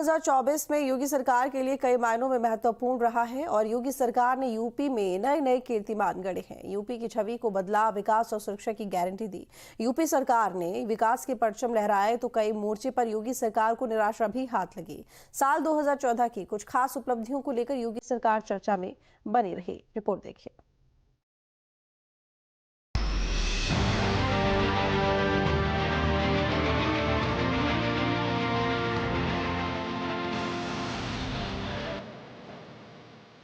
2024 में योगी सरकार के लिए कई मायनों में महत्वपूर्ण रहा है और योगी सरकार ने यूपी में नए नए कीर्तिमान गढ़े हैं। यूपी की छवि को बदला, विकास और सुरक्षा की गारंटी दी। यूपी सरकार ने विकास के परचम लहराए तो कई मोर्चे पर योगी सरकार को निराशा भी हाथ लगी। साल 2014 की कुछ खास उपलब्धियों को लेकर योगी सरकार चर्चा में बनी रही। रिपोर्ट देखिए।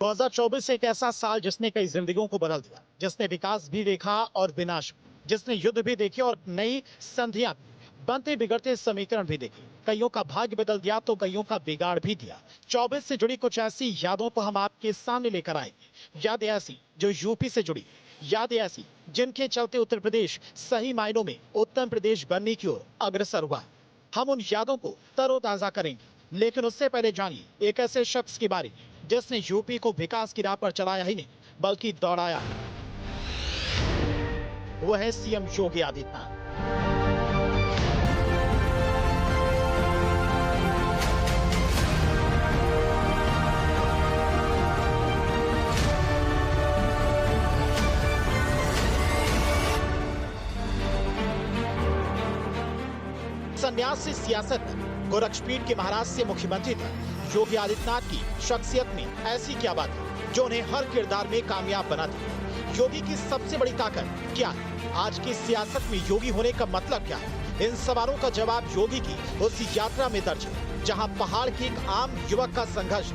दो 2024 एक ऐसा साल जिसने कई जिंदगियों को बदल दिया, जिसने विकास भी देखा और विनाश भी, जिसने युद्ध भी देखे और नई संधियां भी, बनते बिगड़ते समीकरण भी देखे। कईयों का भाग्य बदल दिया तो कईयों का बिगाड़ भी दिया। 24 से जुड़ी कुछ ऐसी यादों को हम आपके सामने लेकर आएंगे। यादें ऐसी जो यूपी से जुड़ी, यादें ऐसी जिनके चलते उत्तर प्रदेश सही मायनों में उत्तम प्रदेश बनने की ओर अग्रसर हुआ। हम उन यादों को तरोताजा करेंगे, लेकिन उससे पहले जानिए एक ऐसे शख्स के बारे में जिसने यूपी को विकास की राह पर चलाया ही नहीं बल्कि दौड़ाया। वो है सीएम योगी आदित्यनाथ। संन्यास से सियासत तक, गोरक्षपीठ के महाराज से मुख्यमंत्री तक, योगी आदित्यनाथ की शख्सियत में ऐसी क्या बात है जो उन्हें हर किरदार में कामयाब बनाती है? योगी की सबसे बड़ी ताकत क्या है? आज की सियासत में योगी होने का मतलब क्या है? इन सवालों का जवाब योगी की उस यात्रा में दर्ज है, जहां पहाड़ के एक आम युवक का संघर्ष,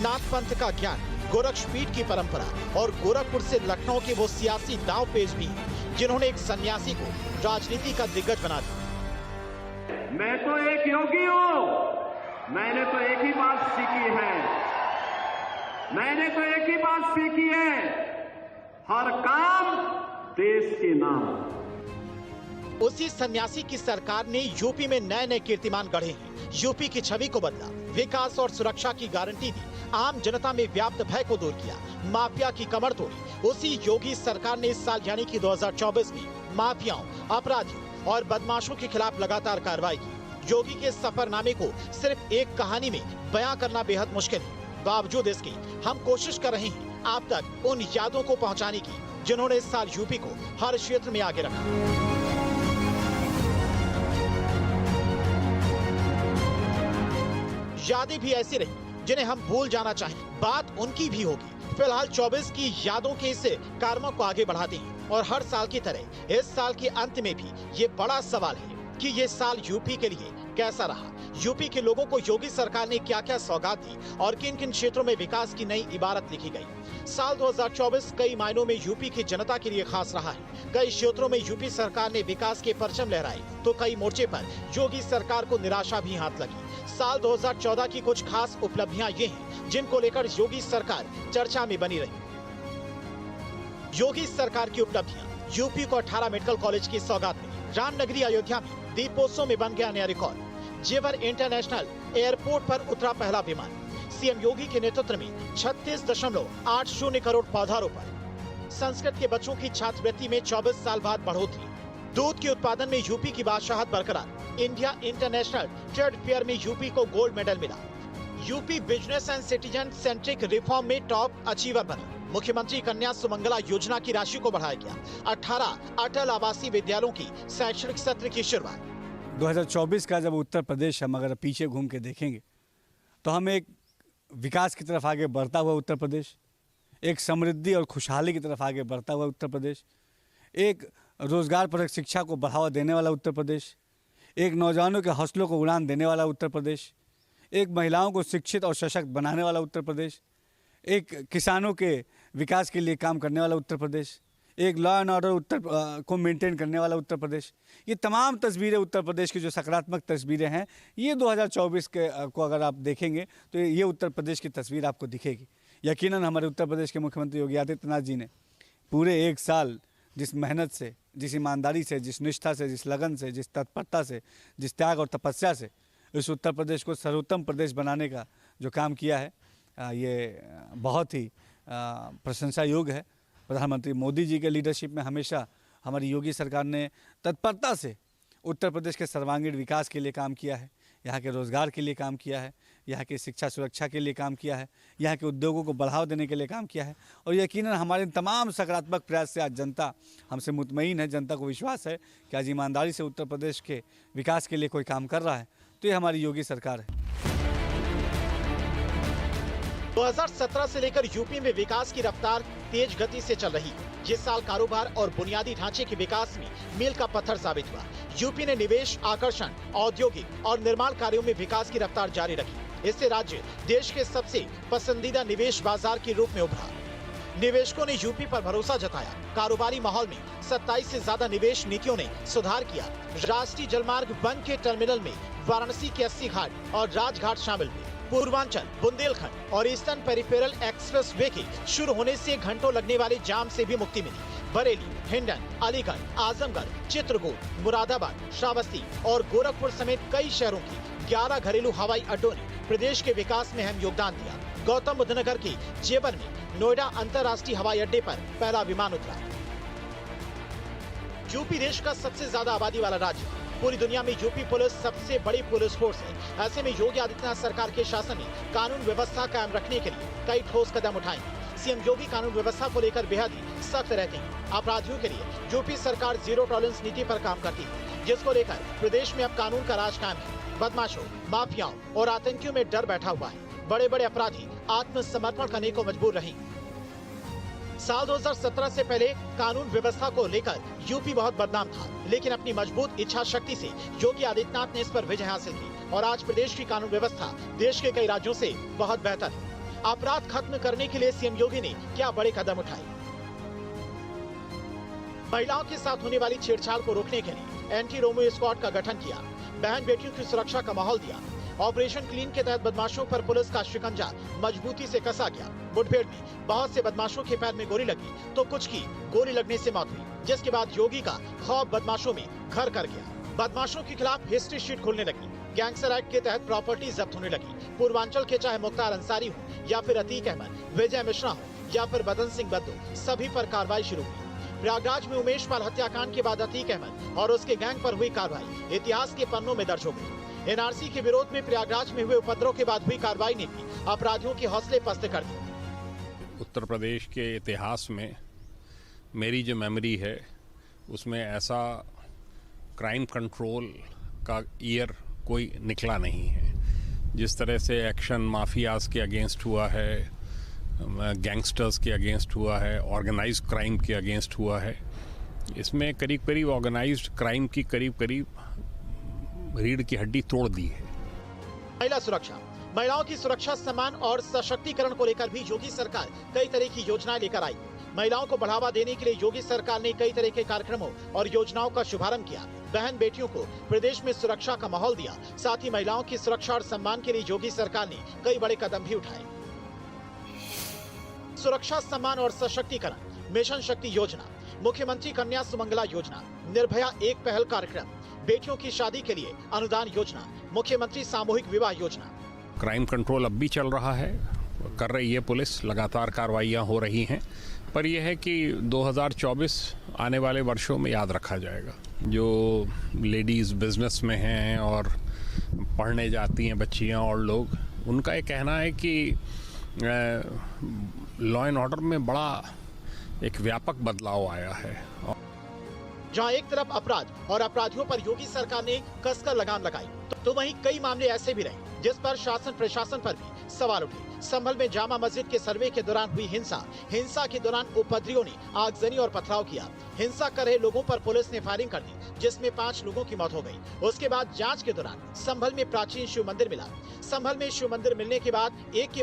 नाथ पंथ का ज्ञान, गोरक्षपीठ की परंपरा और गोरखपुर से लखनऊ के वो सियासी दांव पेच भी हैं, जिन्होंने एक सन्यासी को राजनीति का दिग्गज बना दिया। मैं तो एक योगी हूं। मैंने तो एक ही बात सीखी है। मैंने तो एक ही बात सीखी है, हर काम देश के नाम। उसी सन्यासी की सरकार ने यूपी में नए नए कीर्तिमान गढ़े हैं। यूपी की छवि को बदला, विकास और सुरक्षा की गारंटी दी, आम जनता में व्याप्त भय को दूर किया, माफिया की कमर तोड़ी। उसी योगी सरकार ने इस साल यानी कि 2024 में माफियाओं, अपराधियों और बदमाशों के खिलाफ लगातार कार्रवाई की। योगी के सफरनामे को सिर्फ एक कहानी में बयां करना बेहद मुश्किल है। बावजूद इसके हम कोशिश कर रहे हैं आप तक उन यादों को पहुंचाने की जिन्होंने इस साल यूपी को हर क्षेत्र में आगे रखा। यादें भी ऐसी रही जिन्हें हम भूल जाना चाहें, बात उनकी भी होगी। फिलहाल 24 की यादों के इस कारमों को आगे बढ़ाते हैं और हर साल की तरह इस साल के अंत में भी ये बड़ा सवाल है कि ये साल यूपी के लिए कैसा रहा। यूपी के लोगों को योगी सरकार ने क्या क्या सौगात दी और किन किन क्षेत्रों में विकास की नई इबारत लिखी गई। साल 2024 कई मायनों में यूपी की जनता के लिए खास रहा है। कई क्षेत्रों में यूपी सरकार ने विकास के परचम लहराए तो कई मोर्चे पर योगी सरकार को निराशा भी हाथ लगी। साल 2014 की कुछ खास उपलब्धियां ये हैं जिनको लेकर योगी सरकार चर्चा में बनी रही। योगी सरकार की उपलब्धियां, यूपी को 18 मेडिकल कॉलेज की सौगात मिली। रामनगरी अयोध्या में दीपोत्सव में बन गया नया रिकॉर्ड। जेवर इंटरनेशनल एयरपोर्ट पर उतरा पहला विमान। सीएम योगी के नेतृत्व में 36.80 करोड़ पौधारोपण। संस्कृत के बच्चों की छात्रवृत्ति में 24 साल बाद बढ़ोतरी। दूध के उत्पादन में यूपी की बादशाहत बरकरार। इंडिया इंटरनेशनल ट्रेड फेयर में यूपी को गोल्ड मेडल मिला। UP business and citizen centric reform में टॉप अचीवर बना। मुख्यमंत्री कन्या सुमंगला योजना की राशि को बढ़ाया गया। 18 अटल आवासीय विद्यालयों की शैक्षणिक सत्र की शुरुआत। 2024 का जब उत्तर प्रदेश हम अगर पीछे घूम के देखेंगे तो हम एक विकास की तरफ आगे बढ़ता हुआ उत्तर प्रदेश, एक समृद्धि और खुशहाली की तरफ आगे बढ़ता हुआ उत्तर प्रदेश, एक रोजगार परक शिक्षा को बढ़ावा देने वाला उत्तर प्रदेश, एक नौजवानों के हौसलों को उड़ान देने वाला उत्तर प्रदेश, एक महिलाओं को शिक्षित और सशक्त बनाने वाला उत्तर प्रदेश, एक किसानों के विकास के लिए काम करने वाला उत्तर प्रदेश, एक लॉ एंड ऑर्डर उत्तर को मेंटेन करने वाला उत्तर प्रदेश। ये तमाम तस्वीरें उत्तर प्रदेश की जो सकारात्मक तस्वीरें हैं, ये 2024 के को अगर आप देखेंगे तो ये उत्तर प्रदेश की तस्वीर आपको दिखेगी। यकीनन हमारे उत्तर प्रदेश के मुख्यमंत्री योगी आदित्यनाथ जी ने पूरे एक साल जिस मेहनत से, जिस ईमानदारी से, जिस निष्ठा से, जिस लगन से, जिस तत्परता से, जिस त्याग और तपस्या से इस उत्तर प्रदेश को सर्वोत्तम प्रदेश बनाने का जो काम किया है, ये बहुत ही प्रशंसा योग्य है। प्रधानमंत्री मोदी जी के लीडरशिप में हमेशा हमारी योगी सरकार ने तत्परता से उत्तर प्रदेश के सर्वांगीण विकास के लिए काम किया है, यहाँ के रोज़गार के लिए काम किया है, यहाँ की शिक्षा सुरक्षा के लिए काम किया है, यहाँ के उद्योगों को बढ़ावा देने के लिए काम किया है। और यकीनन हमारे तमाम सकारात्मक प्रयास से आज जनता हमसे मुतमईन है, जनता को विश्वास है कि आज ईमानदारी से उत्तर प्रदेश के विकास के लिए कोई काम कर रहा है तो ये हमारी योगी सरकार है। 2017 से लेकर यूपी में विकास की रफ्तार तेज गति से चल रही है। जिस साल कारोबार और बुनियादी ढांचे के विकास में मील का पत्थर साबित हुआ। यूपी ने निवेश, आकर्षण, औद्योगिक और निर्माण कार्यों में विकास की रफ्तार जारी रखी। इससे राज्य देश के सबसे पसंदीदा निवेश बाजार के रूप में उभरा। निवेशकों ने यूपी पर भरोसा जताया। कारोबारी माहौल में 27 से ज्यादा निवेश नीतियों ने सुधार किया। राष्ट्रीय जलमार्ग 1 के टर्मिनल में वाराणसी के 80 घाट और राजघाट शामिल हुए। पूर्वांचल, बुंदेलखंड और ईस्टर्न पेरिफेरल एक्सप्रेस वे के शुरू होने से घंटों लगने वाले जाम से भी मुक्ति मिली। बरेली, हिंडन, अलीगढ़, आजमगढ़, चित्रकूट, मुरादाबाद, श्रावस्ती और गोरखपुर समेत कई शहरों की 11 घरेलू हवाई अड्डों ने प्रदेश के विकास में अहम योगदान दिया। गौतम बुद्ध नगर के जेवर में नोएडा अंतर्राष्ट्रीय हवाई अड्डे पर पहला विमान उतरा। यूपी देश का सबसे ज्यादा आबादी वाला राज्य। पूरी दुनिया में यूपी पुलिस सबसे बड़ी पुलिस फोर्स है। ऐसे में योगी आदित्यनाथ सरकार के शासन में कानून व्यवस्था कायम रखने के लिए कई ठोस कदम उठाए। सीएम योगी कानून व्यवस्था को लेकर बेहद ही सख्त रहते हैं। अपराधियों के लिए यूपी सरकार जीरो टॉलरेंस नीति पर काम करती है, जिसको लेकर प्रदेश में अब कानून का राज कायम है। बदमाशों, माफियाओं और आतंकियों में डर बैठा हुआ है। बड़े बड़े अपराधी आत्मसमर्पण करने को मजबूर रहे। साल 2017 से पहले कानून व्यवस्था को लेकर यूपी बहुत बदनाम था, लेकिन अपनी मजबूत इच्छा शक्ति से योगी आदित्यनाथ ने इस पर विजय हासिल की और आज प्रदेश की कानून व्यवस्था देश के कई राज्यों से बहुत बेहतर है। अपराध खत्म करने के लिए सीएम योगी ने क्या बड़े कदम उठाए। महिलाओं के साथ होने वाली छेड़छाड़ को रोकने के लिए एंटी रोमियो स्क्वाड का गठन किया। बहन बेटियों की सुरक्षा का माहौल दिया। ऑपरेशन क्लीन के तहत बदमाशों पर पुलिस का शिकंजा मजबूती से कसा गया। मुठभेड़ में बहुत से बदमाशों के पैर में गोली लगी तो कुछ की गोली लगने से मौत हुई, जिसके बाद योगी का खौफ बदमाशों में घर कर गया। बदमाशों के खिलाफ हिस्ट्री शीट खुलने लगी। गैंगस्टर एक्ट के तहत प्रॉपर्टी जब्त होने लगी। पूर्वांचल के चाहे मुख्तार अंसारी हो या फिर अतीक अहमद, विजय मिश्रा हो या फिर बदन सिंह बद्दू, सभी पर कार्रवाई शुरू हुई। प्रयागराज में उमेश पाल हत्याकांड के बाद अतीक अहमद और उसके गैंग पर हुई कार्रवाई इतिहास के पन्नों में दर्ज हो गई। एनआरसी के विरोध में प्रयागराज में हुए उपद्रव के बाद हुई कार्रवाई ने भी अपराधियों के हौसले पस्त कर दिए। उत्तर प्रदेश के इतिहास में मेरी जो मेमोरी है उसमें ऐसा क्राइम कंट्रोल का ईयर कोई निकला नहीं है। जिस तरह से एक्शन माफियाज के अगेंस्ट हुआ है, गैंगस्टर्स के अगेंस्ट हुआ है, ऑर्गेनाइज्ड क्राइम के अगेंस्ट हुआ है, इसमें करीब करीब ऑर्गेनाइज्ड क्राइम की करीब करीब रीढ़ की हड्डी तोड़ दी है। महिला सुरक्षा, महिलाओं की सुरक्षा, सम्मान और सशक्तिकरण को लेकर भी योगी सरकार कई तरह की योजनाएं लेकर आई। महिलाओं को बढ़ावा देने के लिए योगी सरकार ने कई तरह के कार्यक्रमों और योजनाओं का शुभारंभ किया। बहन बेटियों को प्रदेश में सुरक्षा का माहौल दिया। साथ ही महिलाओं की सुरक्षा और सम्मान के लिए योगी सरकार ने कई बड़े कदम भी उठाए। सुरक्षा, सम्मान और सशक्तिकरण, मिशन शक्ति योजना, मुख्यमंत्री कन्या सुमंगला योजना, निर्भया एक पहल कार्यक्रम, बेटियों की शादी के लिए अनुदान योजना, मुख्यमंत्री सामूहिक विवाह योजना। क्राइम कंट्रोल अब भी चल रहा है, कर रही है पुलिस, लगातार कार्रवाइयाँ हो रही हैं, पर यह है कि 2024 आने वाले वर्षों में याद रखा जाएगा। जो लेडीज़ बिजनेस में हैं और पढ़ने जाती हैं बच्चियाँ और लोग, उनका ये कहना है कि लॉ एंड ऑर्डर में बड़ा एक व्यापक बदलाव आया है। जहां एक तरफ अपराध और अपराधियों पर योगी सरकार ने कसकर लगाम लगाई, तो वहीं कई मामले ऐसे भी रहे जिस पर शासन प्रशासन पर भी सवाल उठे। संभल में जामा मस्जिद के सर्वे के दौरान हुई हिंसा के दौरान उपद्रवियों ने आगजनी और पथराव किया। हिंसा कर रहे लोगों पर पुलिस ने फायरिंग कर दी, जिसमें 5 लोगों की मौत हो गई। उसके बाद जांच के दौरान संभल में प्राचीन शिव मंदिर मिला। संभल में शिव मंदिर मिलने के बाद एक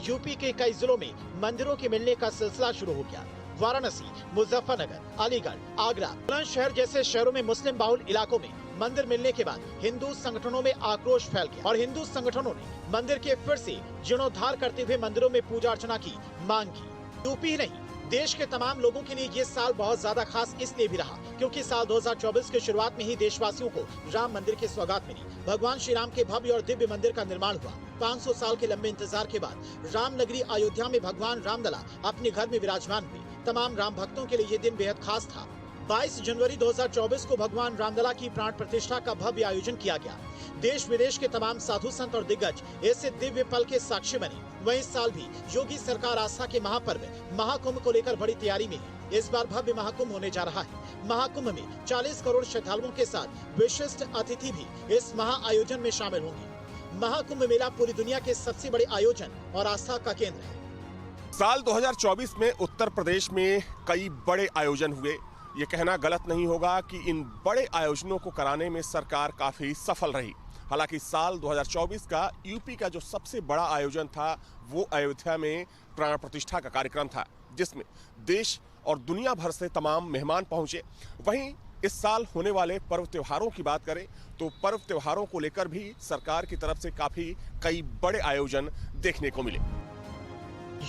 यूपी के कई जिलों में मंदिरों के मिलने का सिलसिला शुरू हो गया। वाराणसी, मुजफ्फरनगर, अलीगढ़, आगरा, बुलंदशहर जैसे शहरों में मुस्लिम बाहुल इलाकों में मंदिर मिलने के बाद हिंदू संगठनों में आक्रोश फैल गया और हिंदू संगठनों ने मंदिर के फिर से जीर्णोद्धार करते हुए मंदिरों में पूजा अर्चना की मांग की। यूपी ही नहीं, देश के तमाम लोगों के लिए ये साल बहुत ज्यादा खास इसलिए भी रहा क्योंकि साल 2024 के शुरुआत में ही देशवासियों को राम मंदिर की सौगात मिली। भगवान श्री राम के भव्य और दिव्य मंदिर का निर्माण हुआ। 500 साल के लंबे इंतजार के बाद राम नगरी अयोध्या में भगवान रामलला अपने घर में विराजमान हुए। तमाम राम भक्तों के लिए ये दिन बेहद खास था। 22 जनवरी 2024 को भगवान रामलला की प्राण प्रतिष्ठा का भव्य आयोजन किया गया। देश विदेश के तमाम साधु संत और दिग्गज ऐसे दिव्य पल के साक्षी बने। वहीं इस साल भी योगी सरकार आस्था के महापर्व महाकुंभ को लेकर बड़ी तैयारी में है। इस बार भव्य महाकुंभ होने जा रहा है। महाकुंभ में 40 करोड़ श्रद्धालुओं के साथ विशिष्ट अतिथि भी इस महा आयोजन में शामिल होंगे। महाकुंभ मेला पूरी दुनिया के सबसे बड़े आयोजन और आस्था का केंद्र है। साल 2024 में उत्तर प्रदेश में कई बड़े आयोजन हुए। ये कहना गलत नहीं होगा कि इन बड़े आयोजनों को कराने में सरकार काफी सफल रही। हालांकि साल 2024 का यूपी का जो सबसे बड़ा आयोजन था वो अयोध्या में प्राण प्रतिष्ठा का कार्यक्रम था, जिसमें देश और दुनिया भर से तमाम मेहमान पहुंचे। वहीं इस साल होने वाले पर्व त्योहारों की बात करें तो पर्व त्योहारों को लेकर भी सरकार की तरफ से कई बड़े आयोजन देखने को मिले।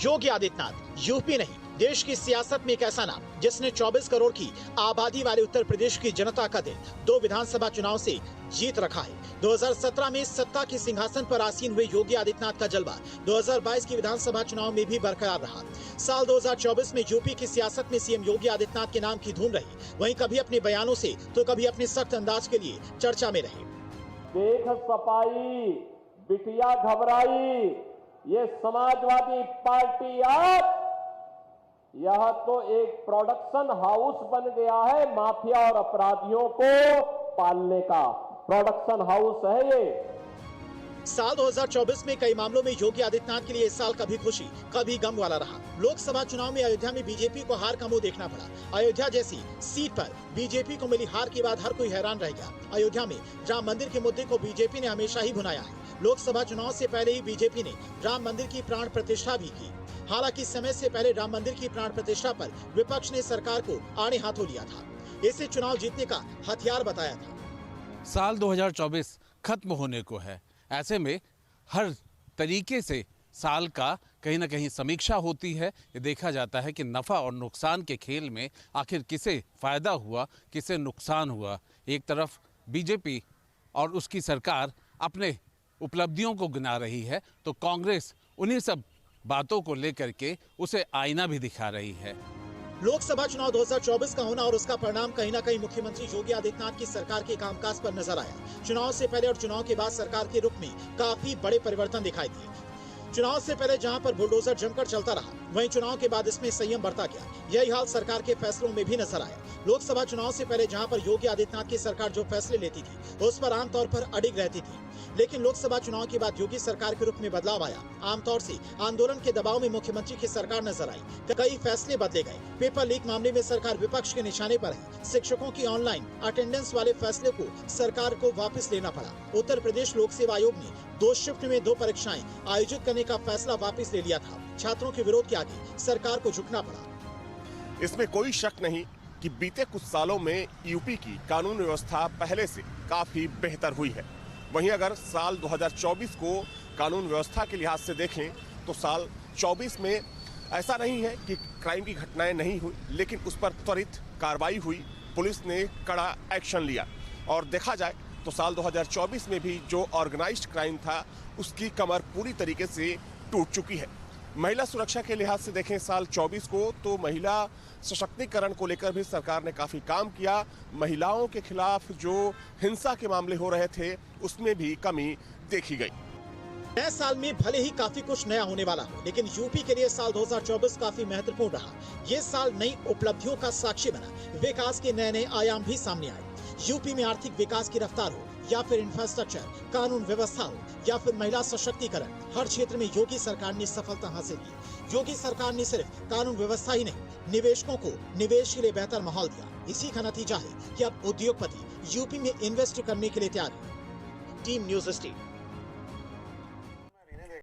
योगी आदित्यनाथ यूपी नहीं देश की सियासत में एक ऐसा नाम जिसने 24 करोड़ की आबादी वाले उत्तर प्रदेश की जनता का दिल 2 विधानसभा चुनाव से जीत रखा है। 2017 में सत्ता के सिंहासन पर आसीन हुए योगी आदित्यनाथ का जलवा 2022 की विधानसभा चुनाव में भी बरकरार रहा। साल 2024 में यूपी की सियासत में सीएम योगी आदित्यनाथ के नाम की धूम रही। वहीं कभी अपने बयानों से तो कभी अपने सख्त अंदाज के लिए चर्चा में रहे। देख सपाई बिटिया घबराई, ये समाजवादी पार्टी अब यह तो एक प्रोडक्शन हाउस बन गया है। माफिया और अपराधियों को पालने का प्रोडक्शन हाउस है ये। साल 2024 में कई मामलों में योगी आदित्यनाथ के लिए इस साल कभी खुशी कभी गम वाला रहा। लोकसभा चुनाव में अयोध्या में बीजेपी को हार का मुंह देखना पड़ा। अयोध्या जैसी सीट पर बीजेपी को मिली हार के बाद हर कोई हैरान रह गया। अयोध्या में राम मंदिर के मुद्दे को बीजेपी ने हमेशा ही भुनाया है। लोकसभा चुनाव से पहले ही बीजेपी ने राम मंदिर की प्राण प्रतिष्ठा भी की। हालांकि समय से पहले राम मंदिर की प्राण प्रतिष्ठा पर विपक्ष ने सरकार को आड़े हाथों लिया था। इसे चुनाव जीतने का हथियार बताया था। साल 2024 खत्म होने को है। ऐसे में हर तरीके से साल का कहीं ना कहीं समीक्षा होती है। ये देखा जाता है कि नफ़ा और नुकसान के खेल में आखिर किसे फ़ायदा हुआ, किसे नुकसान हुआ। एक तरफ बीजेपी और उसकी सरकार अपने उपलब्धियों को गिना रही है, तो कांग्रेस उन्हीं सब बातों को लेकर के उसे आईना भी दिखा रही है। लोकसभा चुनाव 2024 का होना और उसका परिणाम कहीं न कहीं मुख्यमंत्री योगी आदित्यनाथ की सरकार के कामकाज पर नजर आया। चुनाव से पहले और चुनाव के बाद सरकार के रुख में काफी बड़े परिवर्तन दिखाई दिए। चुनाव से पहले जहां पर बुलडोजर जमकर चलता रहा, वहीं चुनाव के बाद इसमें संयम बढ़ता गया। यही हाल सरकार के फैसलों में भी नजर आया। लोकसभा चुनाव से पहले जहां पर योगी आदित्यनाथ की सरकार जो फैसले लेती थी उस पर आमतौर पर अडिग रहती थी, लेकिन लोकसभा चुनाव के बाद योगी सरकार के रुख में बदलाव आया। आमतौर से आंदोलन के दबाव में मुख्यमंत्री की सरकार नजर आई। कई फैसले बदले गए। पेपर लीक मामले में सरकार विपक्ष के निशाने पर है। शिक्षकों की ऑनलाइन अटेंडेंस वाले फैसले को सरकार को वापस लेना पड़ा। उत्तर प्रदेश लोक सेवा आयोग ने 2 शिफ्ट में 2 परीक्षाएं आयोजित करने का फैसला वापस ले लिया था। छात्रों के विरोध के आगे सरकार को झुकना पड़ा। इसमें कोई शक नहीं कि बीते कुछ सालों में यूपी की कानून व्यवस्था पहले से काफी बेहतर हुई है। वहीं अगर साल 2024 को कानून व्यवस्था के लिहाज से देखें तो साल 24 में ऐसा नहीं है कि क्राइम की घटनाएं नहीं हुई, लेकिन उस पर त्वरित कार्रवाई हुई। पुलिस ने कड़ा एक्शन लिया और देखा जाए तो साल 2024 में भी जो ऑर्गेनाइज्ड क्राइम था उसकी कमर पूरी तरीके से टूट चुकी है। महिला सुरक्षा के लिहाज से देखें साल 24 को तो महिला सशक्तिकरण को लेकर भी सरकार ने काफी काम किया। महिलाओं के खिलाफ जो हिंसा के मामले हो रहे थे उसमें भी कमी देखी गई। नए साल में भले ही काफी कुछ नया होने वाला हो, लेकिन यूपी के लिए साल 2024 काफी महत्वपूर्ण रहा। ये साल नई उपलब्धियों का साक्षी बना। विकास के नए आयाम भी सामने आए। यूपी में आर्थिक विकास की रफ्तार हो या फिर इंफ्रास्ट्रक्चर, कानून व्यवस्था हो या फिर महिला सशक्तिकरण, हर क्षेत्र में योगी सरकार ने सफलता हासिल की। योगी सरकार ने सिर्फ कानून व्यवस्था ही नहीं, निवेशकों को निवेश के लिए बेहतर माहौल दिया। इसी का नतीजा है कि अब उद्योगपति यूपी में इन्वेस्ट करने के लिए तैयार है। Team news state.